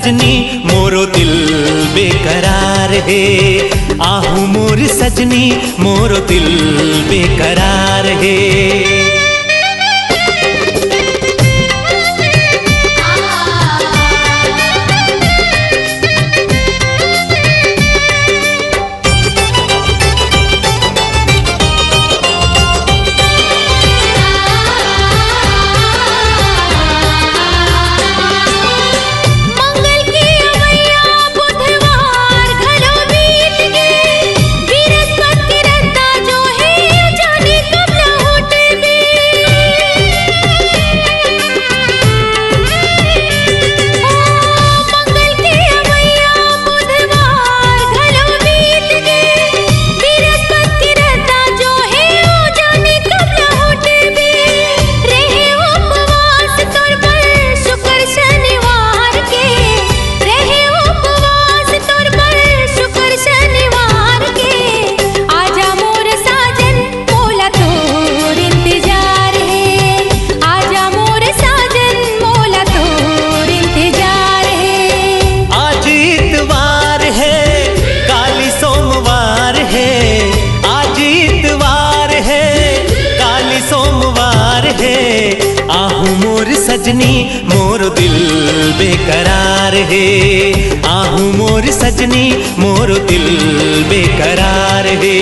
सजनी मोरो दिल बेकरार है। आहू मोर सजनी मोरो दिल बेकरार है। सजनी मोरो दिल बेकरार है। आहू मोर सजनी मोरो दिल बेकरार है।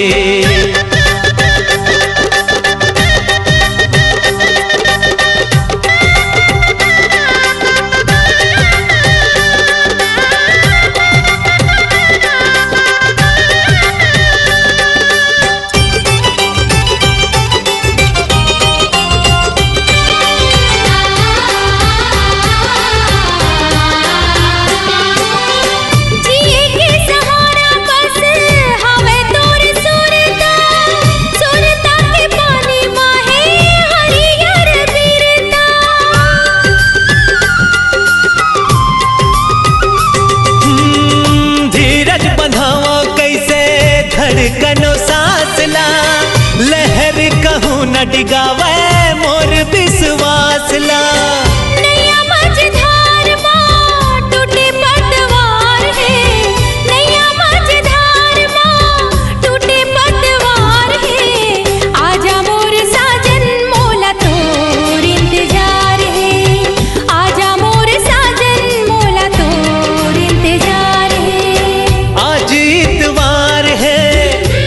धड़कनो सांसला लहर कहूँ न डिगावे मोर विश्वासला। नैया मझधार माँ टूटे पतवार है। नैया मझधार माँ टूटे पतवार है। आजा मोर साजन मोला तोर इंतजार है। आजा मोर साजन मोला तोर इंतजार है। आज इतवार है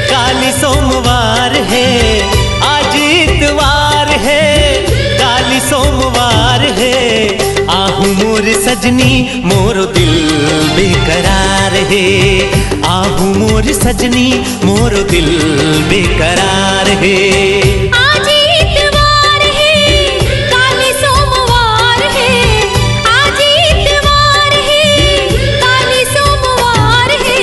काली सोमवार है। आज इतवार है काली सोमवार है। आहू मोर सजनी मोरो दिल बेकरार है। आहू मोर सजनी मोरो दिल बेकरार है। आज इतवार है काली सोमवार है। आज इतवार है काली सोमवार है।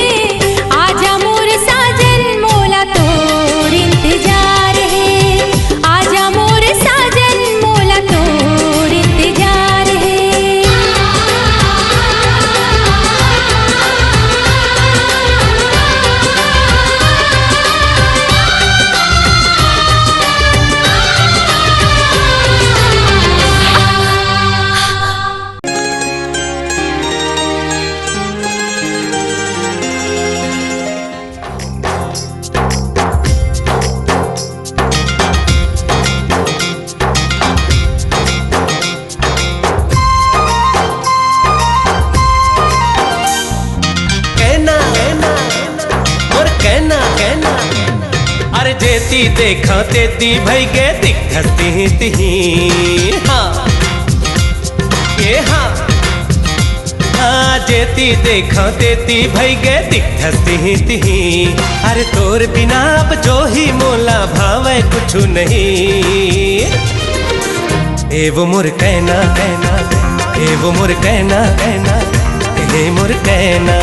आजा मोर साजन मोला तोर इंतजार है। आजा मोर साजन मोला तोर इंतजार है। अरे जेती देखा तेती भई गे दिखती तिही। हाँ ये हाँ हाँ जेती देखा तेती भई गे दिखती तिही। अरे तोर बिना अब जो ही मोला भावे कुछ नहीं। ए वो मोर कहना कहना ए वो मोर कहना कहना ए मोर कहना।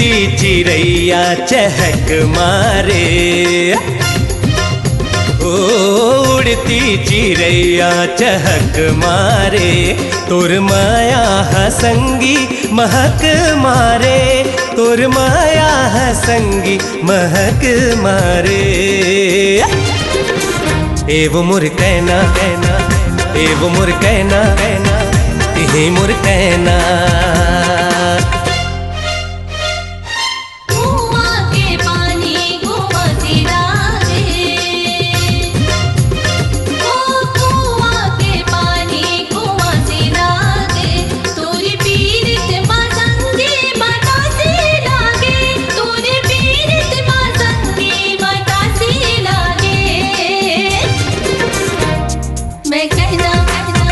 उड़ती चिड़ैया चहक मारे, ओ उड़ती चिड़ैया चहक मारे, तोर माया हसंगी महक मारे, तोर माया हसंगी महक मारे। एवो मोर कहना कहना, एवो मोर कहना कहना, तिहे मोर कहना। कुआं के पानी कुआं से लागे, ओ कुआं के पानी कुआं से लागे, तोरी पीरित मातंगी माता से लागे, तोरी पीरित मातंगी माता से लागे। मैं कहना कहना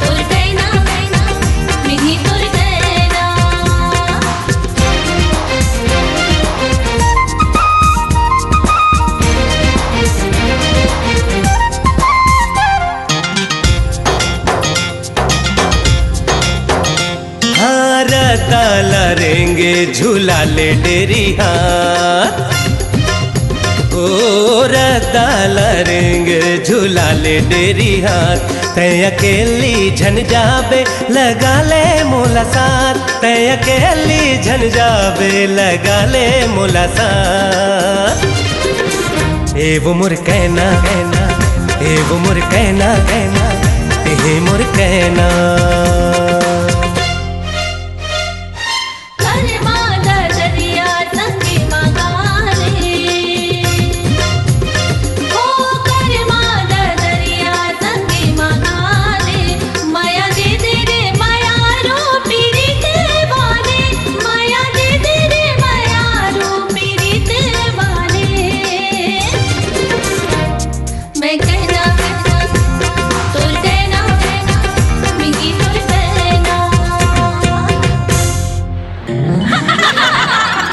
तोर कहना कहना, मिही तोर कहना। हाँ रताला रेंगे झूला ले डेरी हाथ, ओ रताला रेंगे झूला ले डेरी हाथ, तै अकेली झन जाबे लगा ले मोला साथ, तै अकेली झन जाबे लगा ले मोला साथ। एवो मोर कहना कहना, एवो मोर कहना कहना, तिहे मोर कहना। करमादा दरिया संगे मगाले, ओ करमादा दरिया संगे मगाले, माया दे दे रे माया रो पीरित वाले, माया दे दे रे माया रो पीरित वाले। मैं कहना कहना तोर कहना कहना, मिही तोर कहना।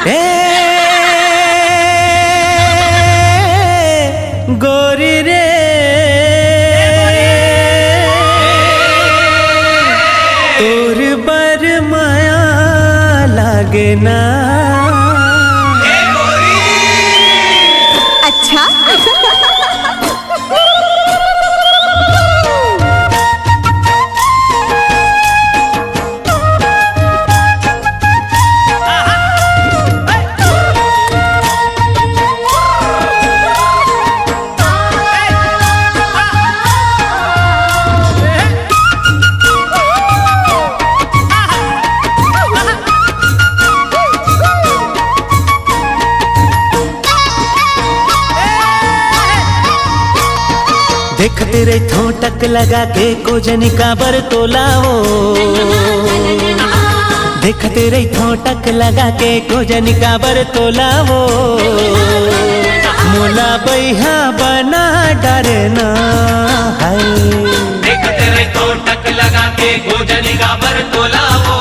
ए गोरी रे तोर बर माया लागे ना। अच्छा देखते रही ठोटक लगा के कोजनी का बर तोलाओ, देखते रही ठोटक लगा के कोजनी का बर तोलाओ, मोला बैहा बना डरना है। देखते रहे ठोटक लगा के गोजनी का बर तोलावो,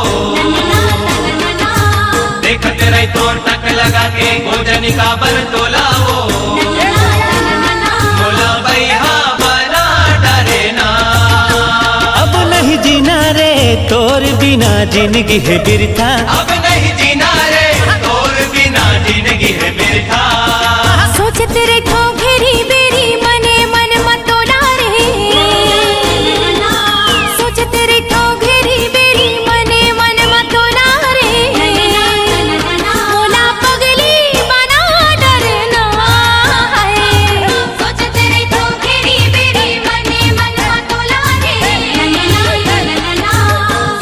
देखते रहे ठोटक लगा के गोजनी का बर तोलावो, मोला बैहा बना डरेना। अब नहीं जीना रे तोर बिना जिंदगी है बिरथा, अब नहीं जीना रे तोर बिना जिंदगी है बिरथा। सोचते रे ठो घेरी बेरी मने मन मतोला रे, सोचते रे ठो घेरी बेरी मने मन मतोला रे, मोला पगली बना डरना है। सोचते रे ठो घेरी बेरी मने मन मतोला रे,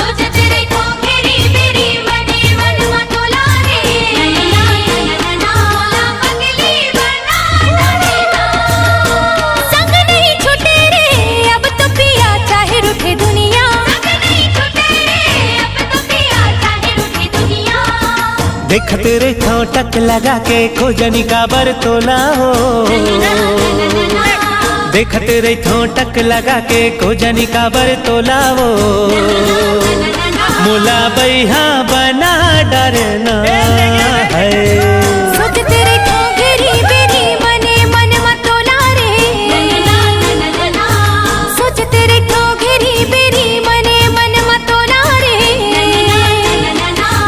सोचते रे ठो घेरी बेरी मने मन मतोला रे, मोला पगली बना डरना। संग नहीं छूटे रे अब तो पिया चाहे रूठे दुनिया, संग नहीं छूटे रे अब तो पिया चाहे रूठे दुनिया। देखते रे ठोटक लगा के खोजनी का बर तोलाओ, देखते रे ठोटक लगा के खोजनी का बर तोलाओ, मोला बैहा बना डरना है। सोचते रे ठो घेरी बेरी मने मन मतोला रे, सोचते रे ठो घेरी बेरी मने मन मतोला रे,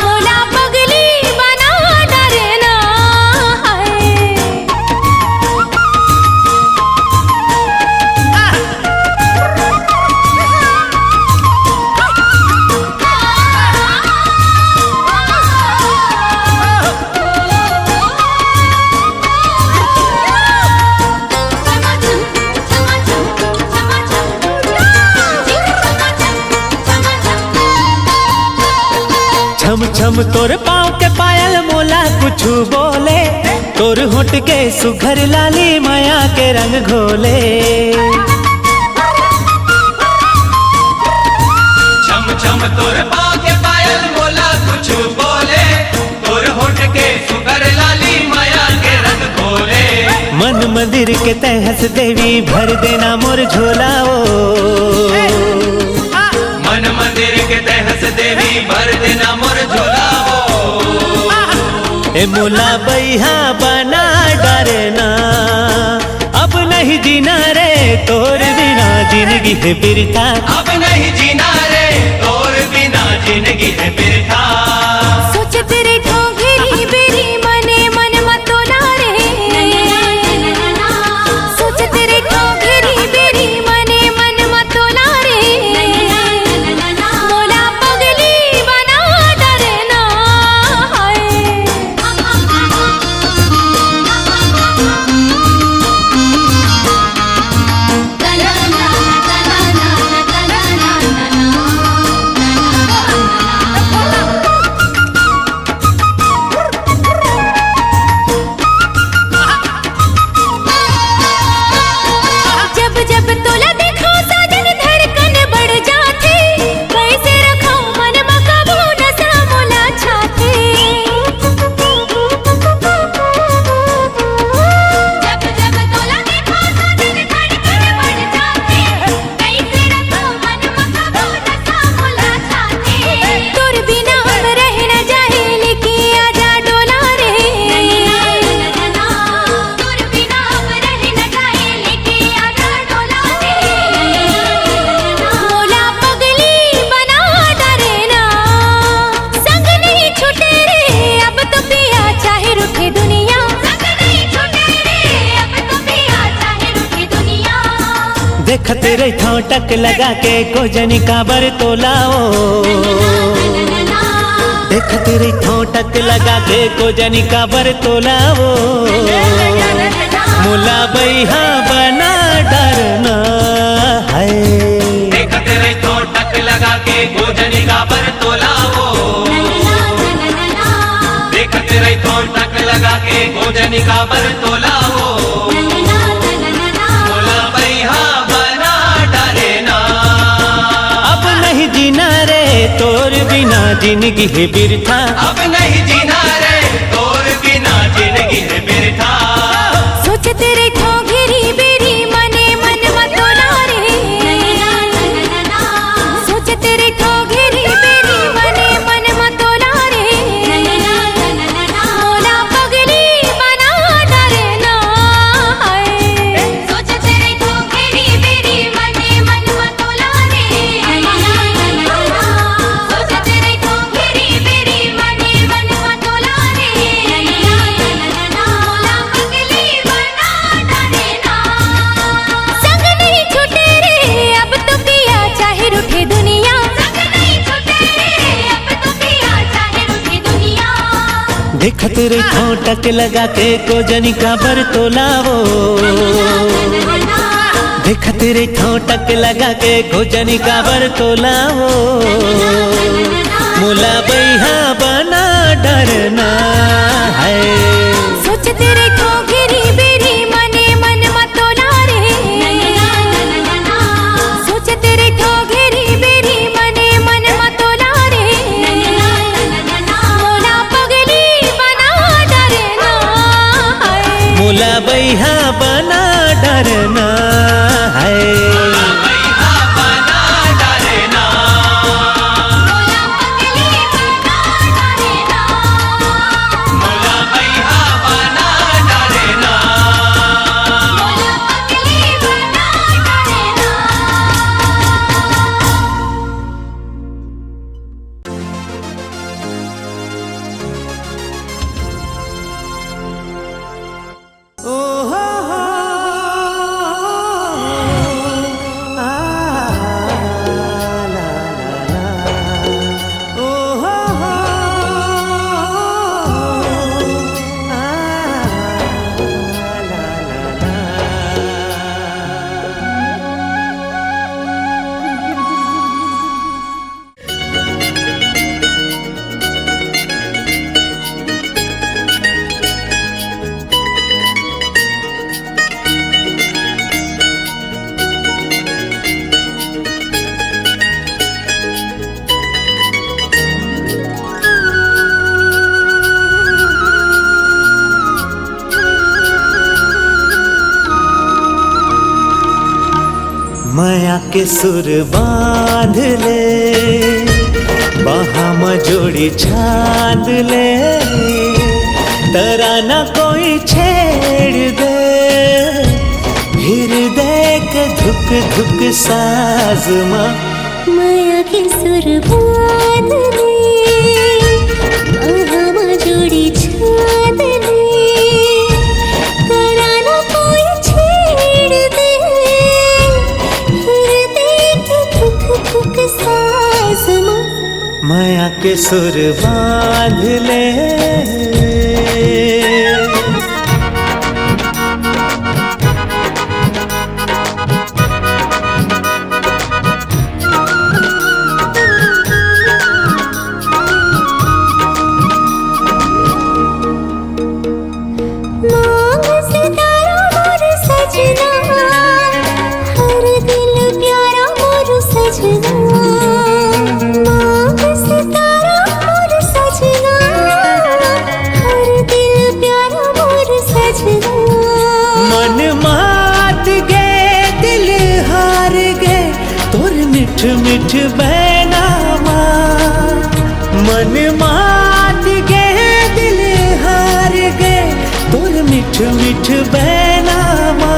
मोला पगली बना छम तोर पाँव के पायल मोला कुछ बोले, तोर होठ के सुघर लाली माया के रंग घोले। छम छम तोर पाँव के पायल मोला कुछ बोले, तोर होठ के सुगर लाली माया के रंग घोले। मन मंदिर के तहस देवी भर देना मोर झोला ओ। मन मंदिर के तहस देवी भर देना मोर झोला ओ। ए मोला बैहा बना डरना, अब नहीं जीना रे तोर बिना जिंदगी है बिरथा। अब नहीं जीना रे तोर बिना जिंदगी है बिरथा। सोच तेरे ठोंगेरी बेरी मने मन मतोला रे। सोच तेरे ठोंगेरी बेरी मने मन मतोला रे। मोला पगली बना डरना हाय। जब जब तोला देखो साजन धड़कन बढ़ जाती, कैसे रखो मन में काबू नशा मोला छाती। जब जब तोला देखो साजन धड़कन बढ़ जाती, कैसे रखो मन में काबू नशा मोला छाती। तोर बिना हम रह न जाए लेके आजा डोला रे। तोर बिना हम रह न जाए लेके आजा डोला रे। मोला पगली बना डरना, संग नहीं छूटे रे अब तो पिया चाहे रूठे दुनिया। संग नहीं छूटे रे अब तो पिया चाहे रूठे दुनिया। देखते रही था टक लगा के गोजनी काबर तोलाओ। देखते रही था टक लगा के गोजनी काबर तोलाओ। मोला बैहा बना डरना है। देखते रही तो टक लगा के गोजनी का बर तोलाओ। देखते रही तो टक लगा के गोजनी का बर तोलाओ। मोला बैहा बना डरेना। अब नहीं जीना रे तोर बिना जिंदगी है बिरथा। अब नहीं जीना रे तोर बिना जिंदगी है बिरथा। सोच तेरे ठोंगेरी बेरी मने मन मतोला रे। सोच तेरे ठोंगेरी बेरी मने मन मतोला रे। मोला पगली बना डरना हाय। सोच तेरे ठोंगेरी बेरी मने मन मतोला रे। सोच तेरे ठोंगेरी बेरी मने मन मतोला रे। मोला पगली बना डरना, संग नहीं छूटे रे अब तो पिया चाहे रूठे दुनिया। संग नहीं छूटे रे अब तो पिया चाहे रूठे दुनिया। देखते रही था टक लगा के गोजनी काबर तोलाओ। देखते रही था टक लगा के गोजनी काबर तोलाओ। मोला बैहा बना डरना है। सोच तेरे ठोंगेरी बेरी मने मन मतोला रे। सोच तेरे ठोंगेरी बेरी मने मन मतोला रे। मोला पगली बना डरना हाय। मोला बैहा बना डरना है। बैहा बना डरेना। मोला पगली बना डरना। मोला बैहा बना माया के सुर बांध ले, बाहा में जोड़ी छांद ले, तराना कोई छेड़ दे, हृदय के धुक धुक साज माँ। माया के सुर बांध ले, बाहा में जोड़ी छांद ले, तराना कोई छेड़ दे, हृदय के धुक धुक साज माँ। माया के सुर बांध ले। मिठ मिठ बैनामा, मन मात गए दिल हार गए, तोर मिठ मिठ बैनामा।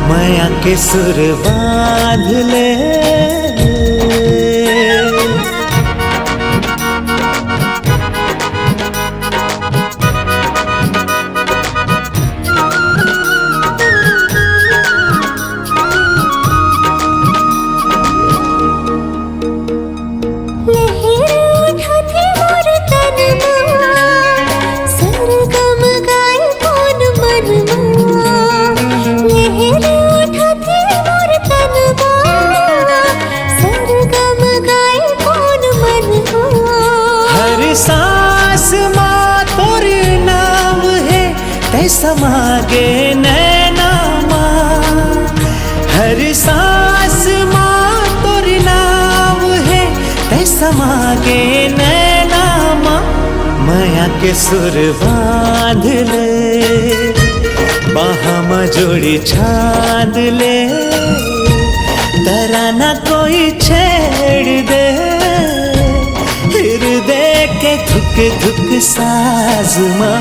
माया के सुर बांध ले। सांस माँ तोर नाम है, तै समागे नैना माँ। हर सांस माँ तोर नाम है, तै समागे नैना माँ। माया के सुर बांध ले, बाहा में जोड़ी छांद ले, तराना कोई छेड़ दे, हृदय के धुक धुक साज माँ।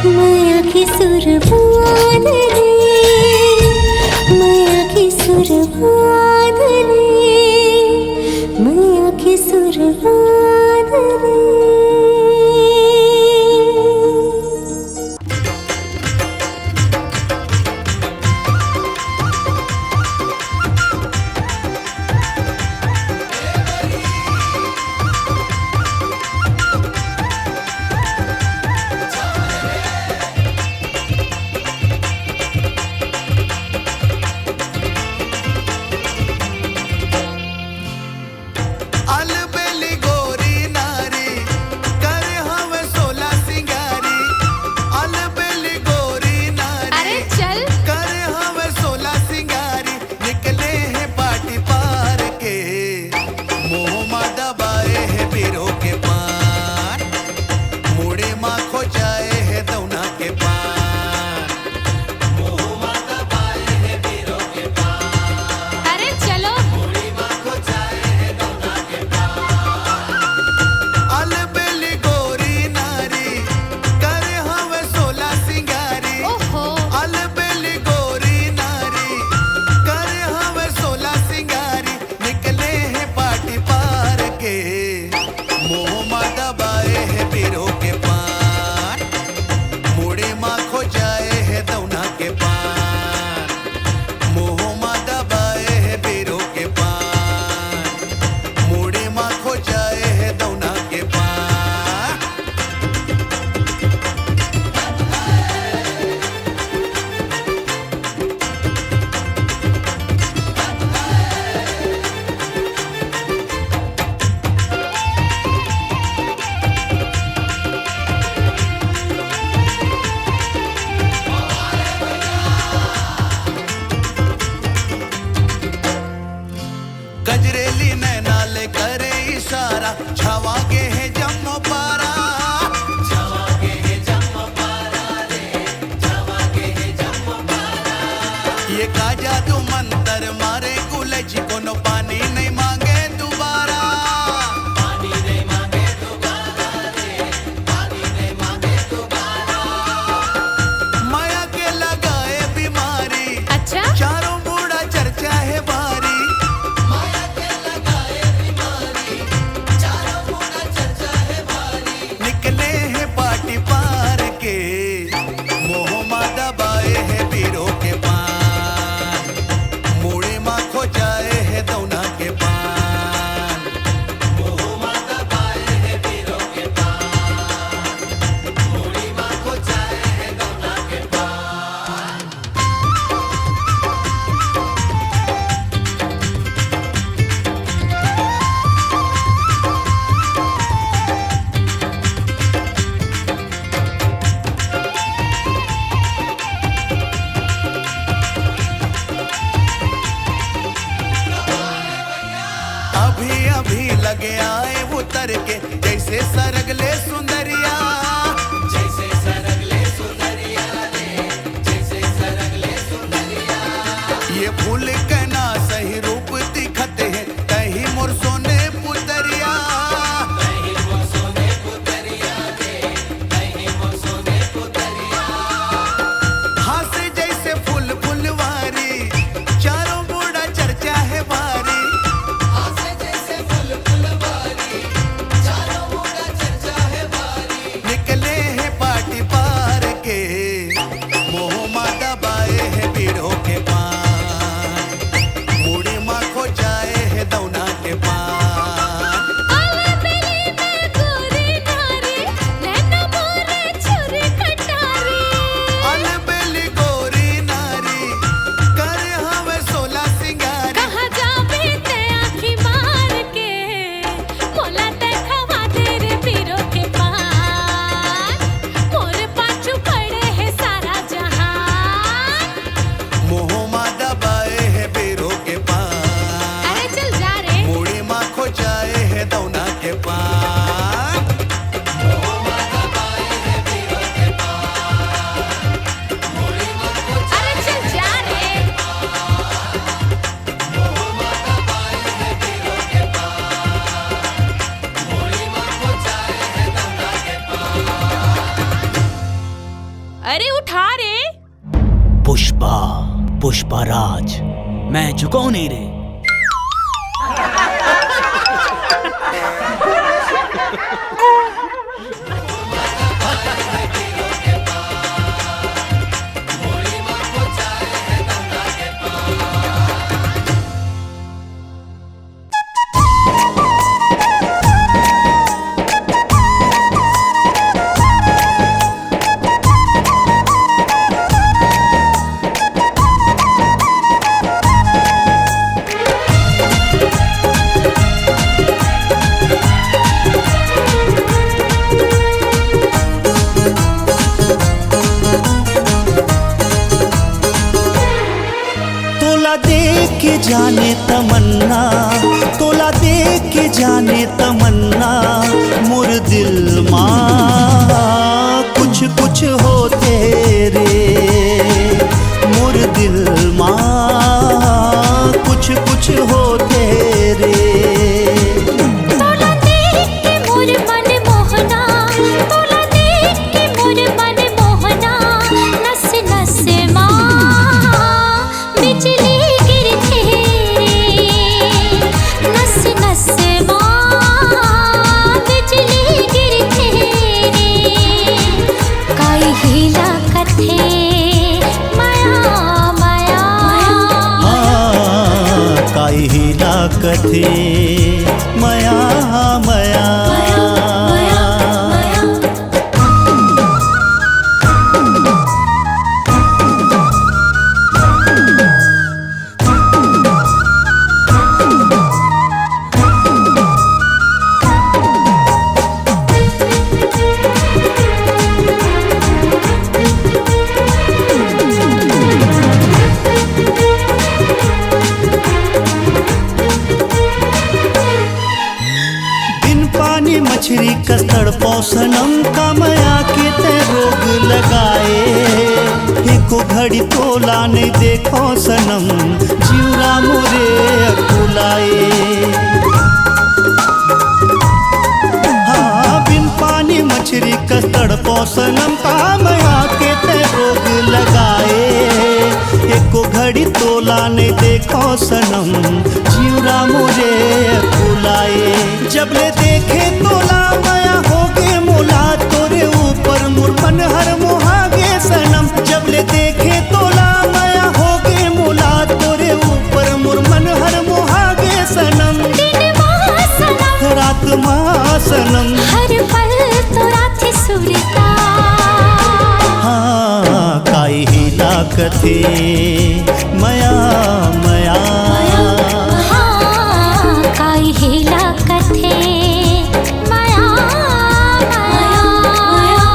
माया के सुर बांध ले, माया के सुर बांध ले, माया के सुर बांध ले। ये का जादू मंतर मारे गुलज अभी अभी लगे आए उतर के जैसे सरगले सुंदरिया, जैसे सरगले सुंदरिया रे, जैसे सरगले सुंदरिया। ये फूल के ना सही रूप दिखते हैं कहीं मोर सोने पुतरिया, कहीं मोर सोने पुतरिया रे, कहीं मोर सोने पुतरिया। हाथ जैसे फूल फुलवारी चारों बूढ़ा चर्चा है भारी, हाथ जैसे फूल फुलवारी चारों बूढ़ा चर्चा है भारी। निकले हैं पार्टी पार के मोह माता बाए है पीड़ों के पान, मुड़ी माँ खो जाए है दौना के पान। अलबेली में गोरी नारी, नैना मोरे छुरी कटारी। अलबेली गोरी नारी कर हमें 16 सिंगारी। कहाँ जाबे ते आँखी मार के, मोला देखवा तेरे पीरों के पान। मोरे पाछू पड़े है सारा जहान। मोह मादा बाए है बेरों के पान, अरे चल जा रे, मुड़ी माँ खो जाए है दौना के पान। मोह मादा बाए है बेरों के पान, मुड़ी माँ खो अरे चल जा रे। मोह मादा बाए है बेरों के पान, मुड़ी माँ खो जाए है दौना के पान। अरे उठा रे। पुष्पा, पुष्पाराज, मैं झुकाऊ नहीं रे। तोला देख के जाने तमन्ना, तोला देख के जाने तमन्ना, मोर दिल माँ कुछ कुछ होते रे, मोर दिल माँ कुछ कुछ होते रे। तोला देख के मोर मन मोहना, तोला देख के मोर मन मोहना। नस नस माँ बिजली गिरती रे, नस नस माँ बिजली गिरती रे। काई हीला कथे माया माया, काई हिला कथे मया मया। बिन पानी मछली कस्तड़ पौसनम कमया के ते रोग लगाए। एको घड़ी तोला नहीं देखो सनम, जीवरा मोरे अकुलाए। हाँ बिन पानी मछली कस्तड़ पौसनम कामया के ते रोग लगाए। एको घड़ी तोला नहीं देखो सनम, जीवरा मोरे अकुलाए। जब ले देखे तोला माया होगे मोला, तोरे ऊपर मुरमन हर मोहागे सनम। जब ले देखे तोला माया होगे मोला, तोरे ऊपर मुरमन हर मोहागे सनम। दिन माँ सनम, रात माँ सनम, हर पल तोरा थे सुरता। हाँ काई हिला कथे मया मया। हाँ काई हीला कथे माया माया।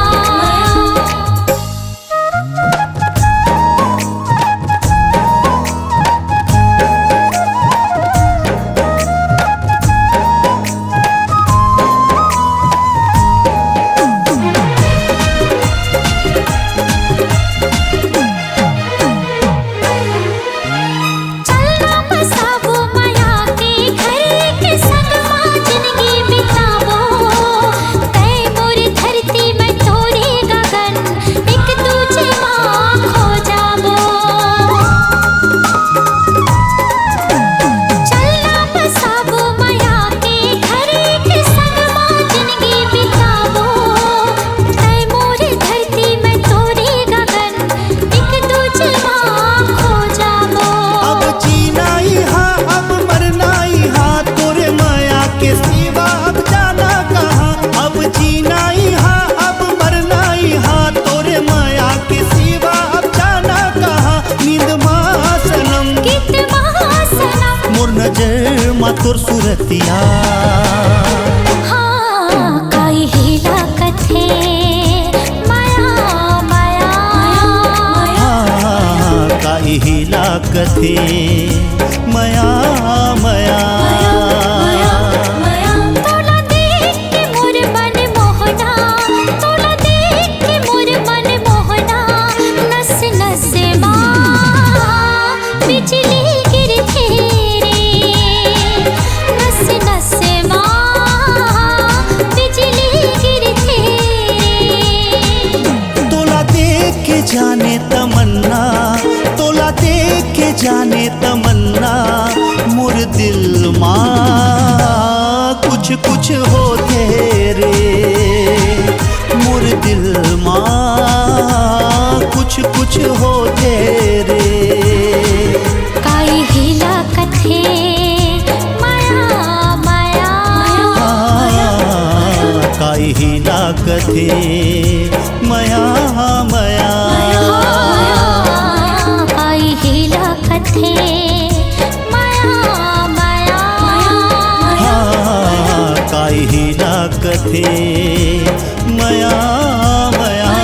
तोर सुरतिया। हाँ काई हीला कथे माया माया हाँ काई हीला कथे मया मया। तोला देख के मोर मन मोहना, तोला देख के मोर मन मोहना, नस नस माँ बिजली गिरथे रे, नस नस माँ बिजली गिरथे रे। तोला देख के जाने तमन्ना, तोला देख के जाने तमन्ना, मोर दिल माँ कुछ कुछ होते रे, मोर दिल माँ कुछ कुछ होते रे। काई हीला कथे माया माया काई हीला कथे मया मया। काई हीला कथे माया माया काई हीला कथे मया मया।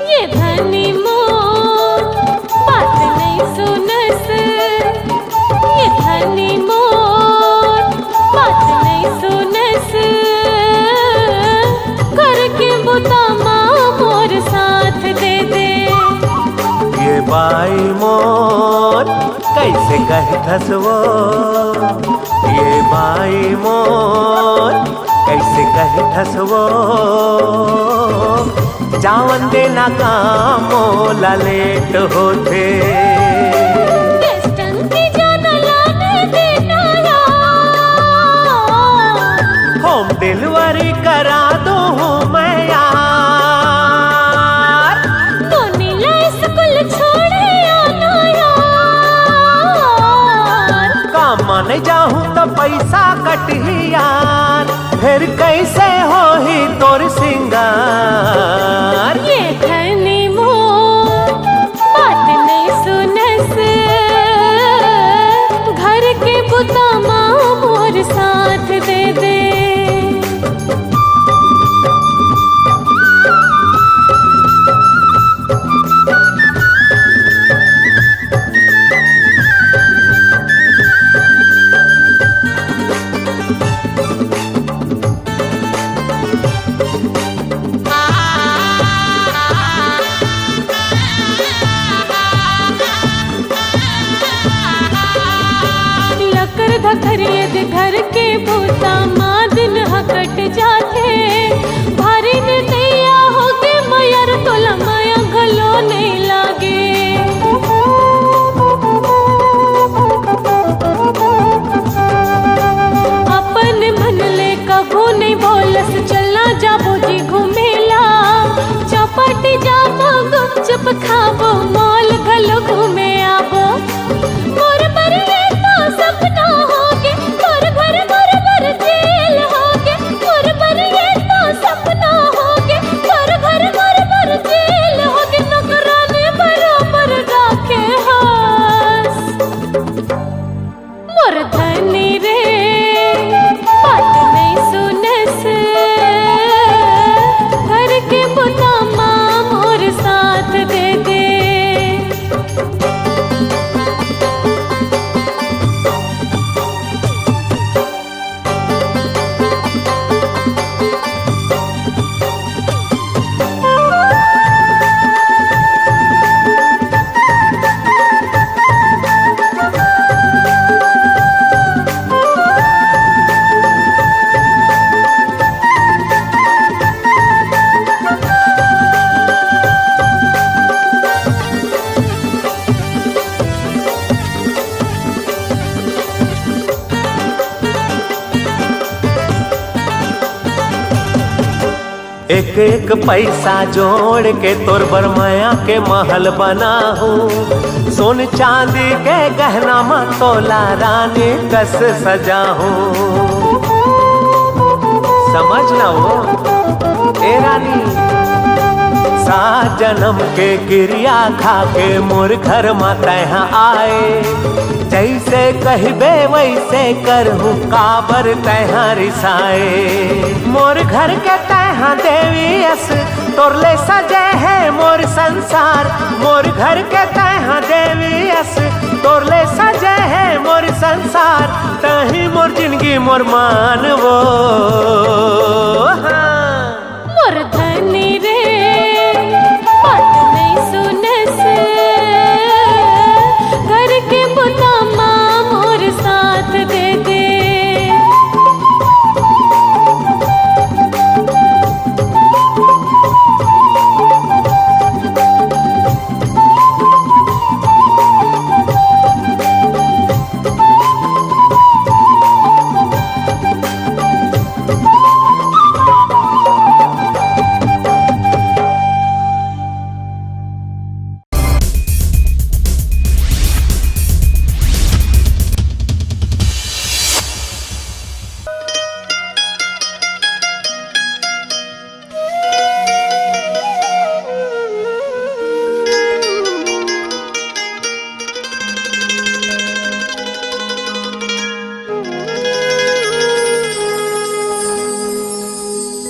ये धनी मोर बात नहीं सुनस, ये धनी मोर बात नहीं सुनस, घर के बुता माँ मोर साथ दे दे। ये बाई मोर कैसे कहे धसवो, ये बाई मोर कैसे कहे धसवो, जावन देना काम मोला लेट होते। वेस्टर्न की जाना लाने देना यार, होम डिलीवरी करा दूँ मैं यार, तो नीला स्कूल छोड़े आना यार। काम माने जाहूँ तो पैसा कटही यार, फिर कैसे हो ही तोर सिंगार। ये धनी मोर बात नहीं सुनस, घर के बुता माँ मोर साथ दे दे। लकर धकरिए दे घर के भूता माँ दिन हकट जाते, भारी ने दैया होगे मयर तोला माया गलो नहीं लागे। अपन मन ले कभू नहीं बोलस, चलना जाबो जी घूमेला, चौपाटी जाबो गुपचुप खाबो, मॉल गलो घूमे आबो। मोर बरिए तो सपना होगे, मोर घर मोर बर जेल होगे, मोर बरिए तो सपना होगे, मोर घर मोर बर जेल होगे, नौकरानी बराबर राखे हास। मोर धनी रे बात नहीं सुनस, घर के बुता माँ मोर साथ दे दे। एक एक पैसा जोड़ के तोर बरमाया के महल बनाहू, सोन चांदी के गहना में तोला रानी कस सजाहू। समझ ना वो ए रानी, सात जन्म के क्रिया खा के मोर घर माता यहाँ आए, जैसे कहबे वैसे करहूँ काबर तैहाँ रिसाए। मोर घर के तैहाँ देवी यस तोरले सजे है मोर संसार, मोर घर के तैहाँ देवी यस तोरले सजे है मोर संसार, तही मोर जिंदगी मोर मानवो। हाँ मोर धनी रे बात नहीं सुनस, घर के बुता माँ मोर साथ दे दे।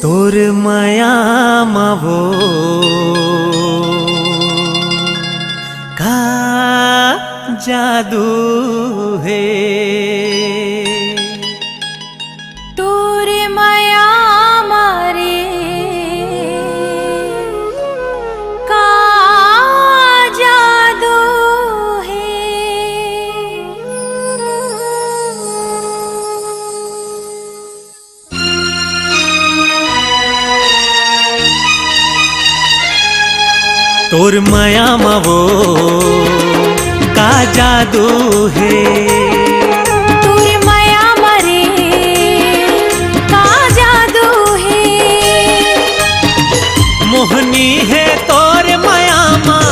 तोर माया मावो का जादू है, तोर माया मारे का जादू है। तोर माया मावो का जादू है, तोर माया मारे का जादू है। मोहनी है तोर माया माँ,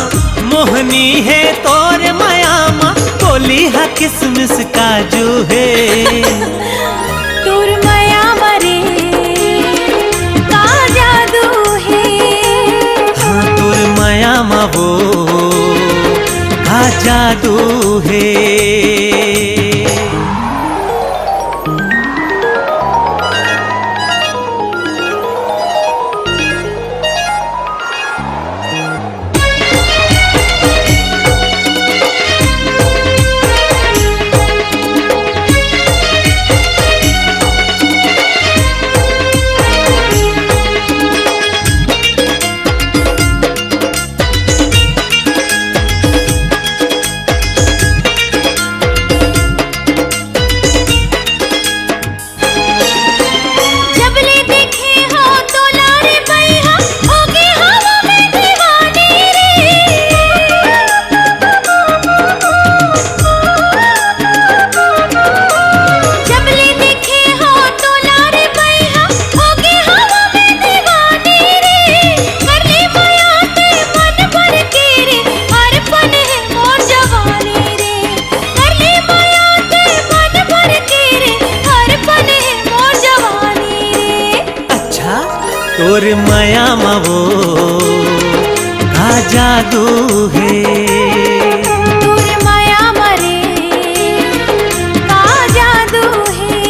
मोहनी है तोर माया माँ, बोली हा किसमिस काजू है। तोर माया मारे का जादू है। हाँ तोर माया मावो का जादू है। तोर माया मावो का जादू है। तोर माया मारे का जादू है।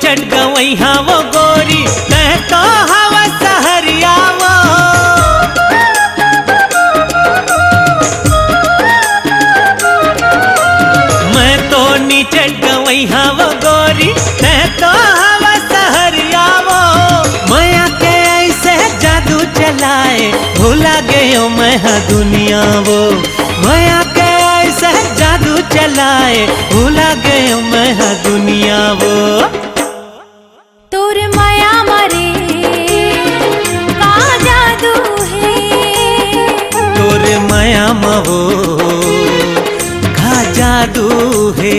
चढ़ गई हाँ वो गोरी कह तो हवा सहरिया वो भूला गयो मैं हाँ दुनिया वो माया के ऐसा जादू चलाए भूला गयो मैं हाँ दुनिया वो तोर माया मारे का जादू है तोर माया मवो का जादू है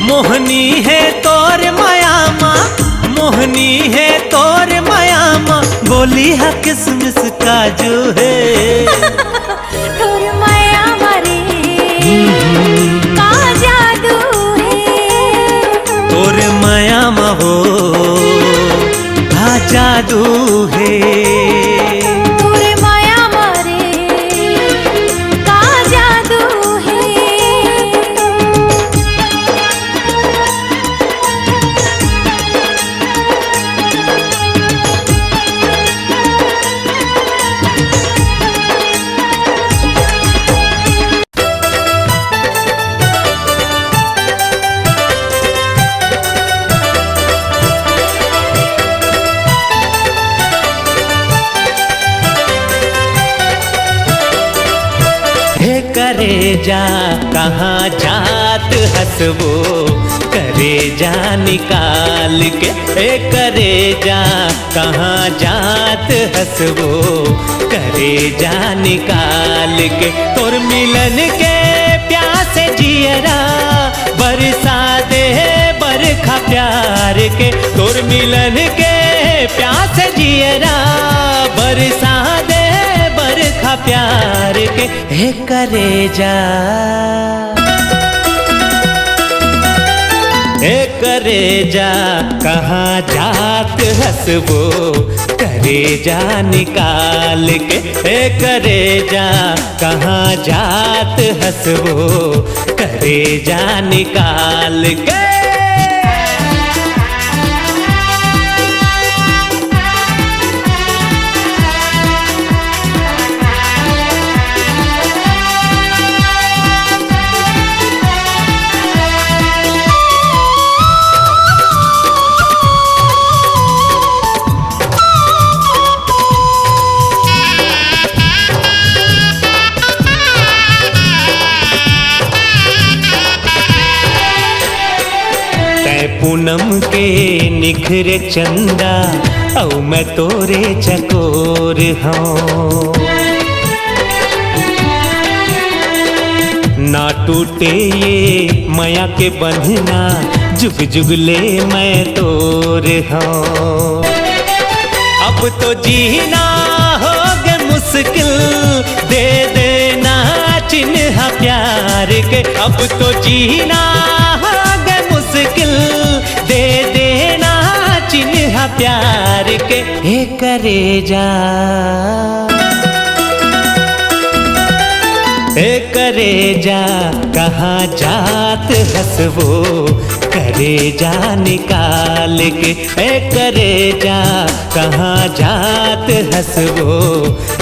मोहनी है तोर माया माँ मोहनी है तोर माया माँ बोली है किसमिस काजू है तोर माया मारे का जादू है तोर माया महो का जादू है तोर माया मारे का जादू है हे करे जा कहाँ जात हसबो करे जा निकाल के हे करे जा कहाँ जात हसबो करे जा निकाल के तोर मिलन के प्यासे जियरा बरसा दे बरखा प्यार के तोर मिलन के प्यासे जियरा बरसा दे बरखा प्यार के हे करे जा हे करे जा कहाँ जात हसबो करे जा निकाल के हे करे जा कहाँ जात हसबो करे जा निकाल के पूनम के निखरे चंदा औ मैं तोरे चकोर हूँ ना टूटे ये माया के बंधना जुग जुग ले मैं तोर हूँ अब तो जीना हो गए मुश्किल दे देना चिन्ह प्यार के अब तो जीना हो गए मुश्किल दे देना चिन्ह प्यार के हे करे जा हे करे जा कहाँ जात हसबो करे जा निकाल के हे करे जा कहाँ जात हसबो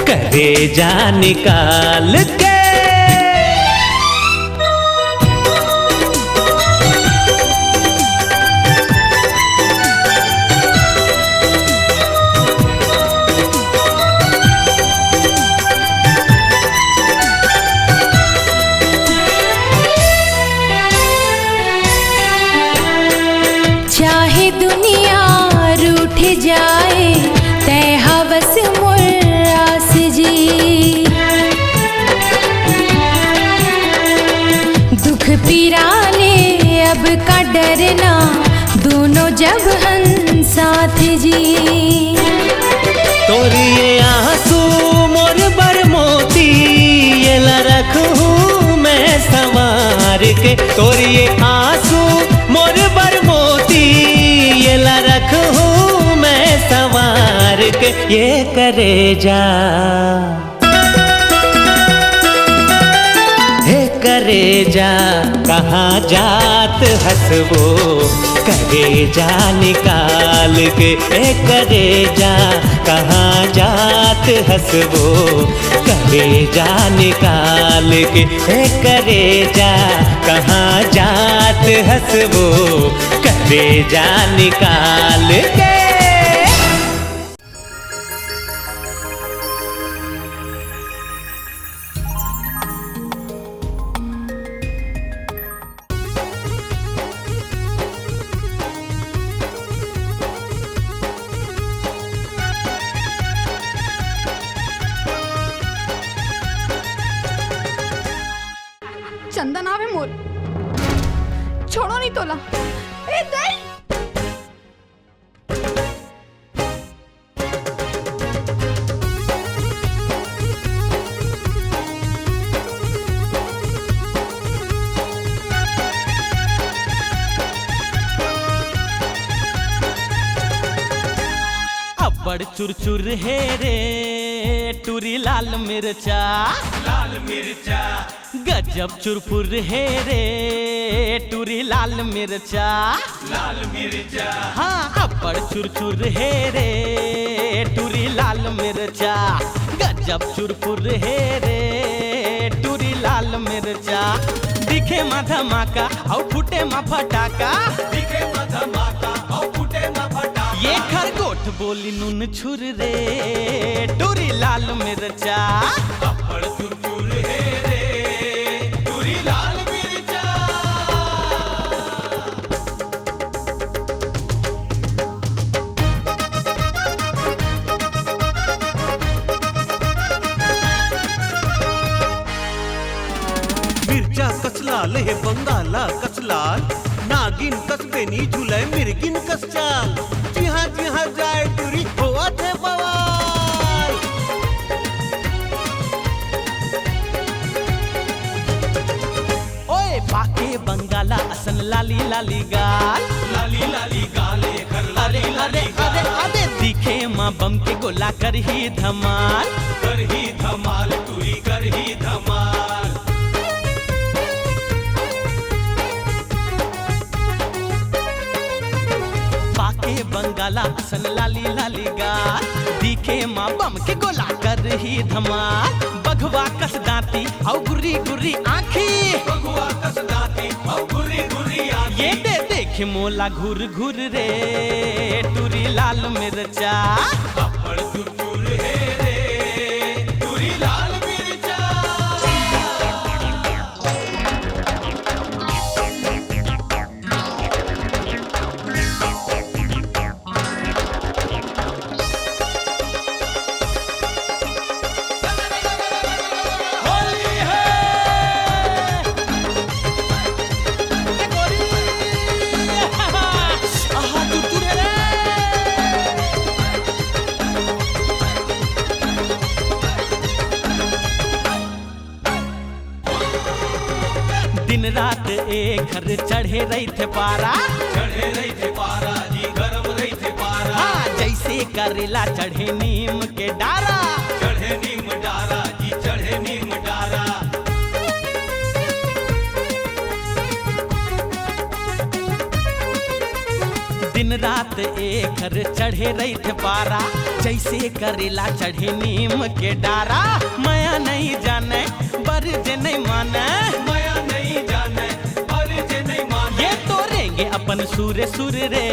करे जा निकाल के चाहे दुनिया रूठ जाए तय हवस मुर्रास जी दुख पिराने अब का डरना दोनों जब हम साथ जी तोर ये आंसू मोर बर मोती ये ला रखूं मैं संवार के तोर ये आंसू मोर बर मोती ये ला रखूं मैं संवार के ये करे जा हे करे जा कहाँ जात हसबो करे जा निकाल के हे करे जा कहाँ जात हसबो करे जा निकाल के हे करे जा कहाँ जात हसबो करे जा निकाल के चंदन आवे मोर छोड़ो नहीं तोला ए दई बड़ चुरचुर है रे टूरी लाल मिर्चा, लाल मिर्चा गजब चुरपुर है रे टूरी लाल मिर्चा, लाल मिर्चा हाँ बड़ चुरचुर है रे टूरी लाल मिर्चा, गजब चुरपुर है रे टूरी लाल मिर्चा। दिखे मा धमाका और फूटे मा फटाका, दिखे मा धमाका और फूटे मा फटाका। ये खरगोट बोली नून छुर रे टूरी लाल मिर्चा, अब्बड़ चुरचुर है रे टूरी लाल मिर्चा। मिरच्या कसलाल हे बंगाला कसलाल, नागिन कसबेनी झुलय मिरगिन कसचाल, जिहा जाय टुरी होवा थे बवाल। ओए पाके बंगाला असन लाली लाली गाल, लाली लाली गाले कर लाली लाली अरे अरे दिखे माँ बम के गोला कर ही धमाल, कर ही धमाल टूरी कर ही धमाल। पाके बंगाला असन लाली लाली गाल, दिखे माँ बम के गोला कर ही धमाल। बघवा कस दांती और गुरी गुरी आँखी, बगुआ कस दाती और गुरी गुरी आँखी। ये दे देख मोला घूर घूर रे टूरी लाल मिर्चा, अब्बड़ चुरचुर है रे टूरी लाल मिर्चा। होली है ये गोरी आहा टुटुरे रे। दिन रात एक घर चढ़े रही थे पारा, चढ़े रही थे पारा जी गरम रही थे पारा। हाँ जैसे करेला चढ़े नीम के डारा, चढ़े नीम डारा जी चढ़े नीम डारा। दिन रात एक घर चढ़े रही थे पारा, जैसे करेला चढ़े नीम के डारा। माया नहीं जाने बरज नहीं माने, माया नहीं जाने और जे नहीं माने। ये तो रेंगे अपन सूर सूर रे